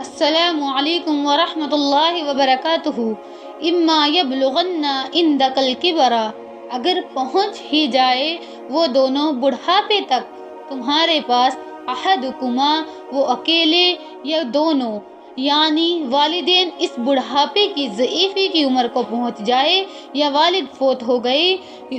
السلام علیکم ورحمۃ اللہ وبرکاتہ۔ اما یبلغن عندک الکبر، اگر پہنچ ہی جائے وہ دونوں بڑھاپے تک تمہارے پاس، احدکما وہ اکیلے یا دونوں، یعنی والدین اس بڑھاپے کی ضعیفی کی عمر کو پہنچ جائے، یا والد فوت ہو گئی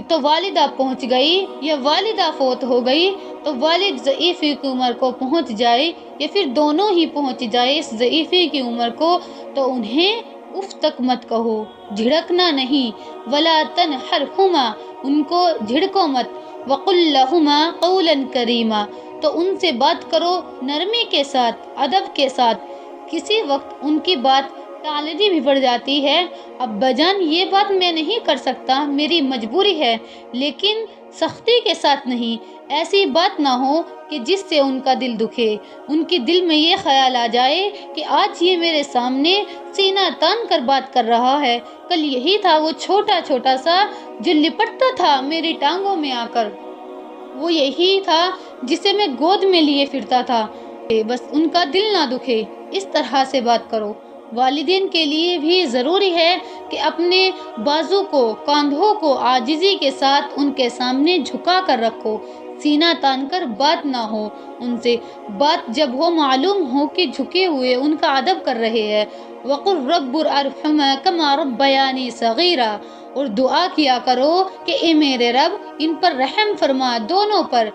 تو والدہ پہنچ گئی، یا والدہ فوت ہو گئی تو والد ضعیفی کی عمر کو پہنچ جائے، یا پھر دونوں ہی پہنچ جائے اس ضعیفی کی عمر کو، تو انہیں اف تک مت کہو، جھڑکنا نہیں، ولا تنہرہما ان کو جھڑکو مت، وقل لہما قولا کریما تو ان سے بات کرو نرمی کے ساتھ، ادب کے ساتھ۔ کسی وقت ان کی بات ٹالنی بھی پڑ جاتی ہے، ابا جان یہ بات میں نہیں کر سکتا، میری مجبوری ہے، لیکن سختی کے ساتھ نہیں۔ ایسی بات نہ ہو کہ جس سے ان کا دل دکھے، ان کے دل میں یہ خیال آ جائے کہ آج یہ میرے سامنے سینہ تان کر بات کر رہا ہے، کل یہی تھا وہ چھوٹا چھوٹا سا جو لپٹتا تھا میری ٹانگوں میں آ کر، وہ یہی تھا جسے میں گود میں لیے پھرتا تھا۔ بس ان کا دل نہ دکھے، اس طرح سے بات کرو۔ والدین کے لیے بھی ضروری ہے کہ اپنے بازو کو، کاندھوں کو عاجزی کے ساتھ ان کے سامنے جھکا کر رکھو، سینہ تان کر بات نہ ہو ان سے، بات جب ہو معلوم ہو کہ جھکے ہوئے ان کا ادب کر رہے ہیں۔ وَقُلْ رَبُّ ارْحَمْهُمَا كَمَا رَبَّيَانِي صَغِيرًا، اور دعا کیا کرو کہ اے میرے رب ان پر رحم فرما، دونوں پر،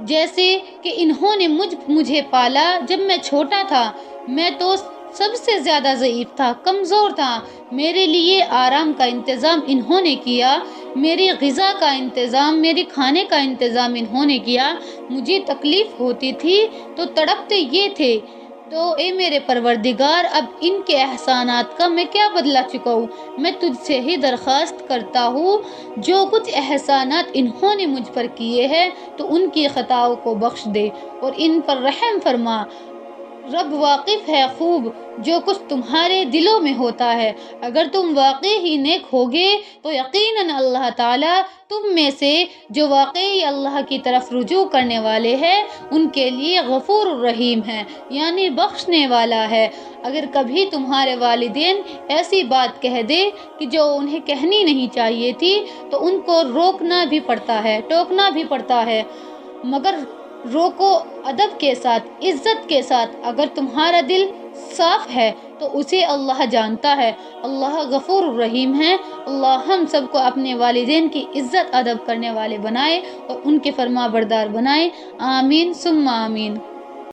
جیسے کہ انہوں نے مجھے پالا جب میں چھوٹا تھا، میں تو سب سے زیادہ ضعیف تھا، کمزور تھا، میرے لیے آرام کا انتظام انہوں نے کیا، میری غذا کا انتظام، میری کھانے کا انتظام انہوں نے کیا، مجھے تکلیف ہوتی تھی تو تڑپتے یہ تھے، تو اے میرے پروردگار اب ان کے احسانات کا میں کیا بدلہ چکاؤں، میں تجھ سے ہی درخواست کرتا ہوں جو کچھ احسانات انہوں نے مجھ پر کیے ہیں تو ان کی خطاؤں کو بخش دے اور ان پر رحم فرما۔ رب واقف ہے خوب جو کچھ تمہارے دلوں میں ہوتا ہے، اگر تم واقعی ہی نیک ہوگے تو یقیناً اللہ تعالیٰ تم میں سے جو واقعی اللہ کی طرف رجوع کرنے والے ہیں ان کے لیے غفور الرحیم ہے، یعنی بخشنے والا ہے۔ اگر کبھی تمہارے والدین ایسی بات کہہ دے کہ جو انہیں کہنی نہیں چاہیے تھی تو ان کو روکنا بھی پڑتا ہے، ٹوکنا بھی پڑتا ہے، مگر روکو ادب کے ساتھ، عزت کے ساتھ۔ اگر تمہارا دل صاف ہے تو اسے اللہ جانتا ہے، اللہ غفور الرحیم ہے۔ اللہ ہم سب کو اپنے والدین کی عزت ادب کرنے والے بنائے اور ان کے فرما بردار بنائے، آمین ثم آمین۔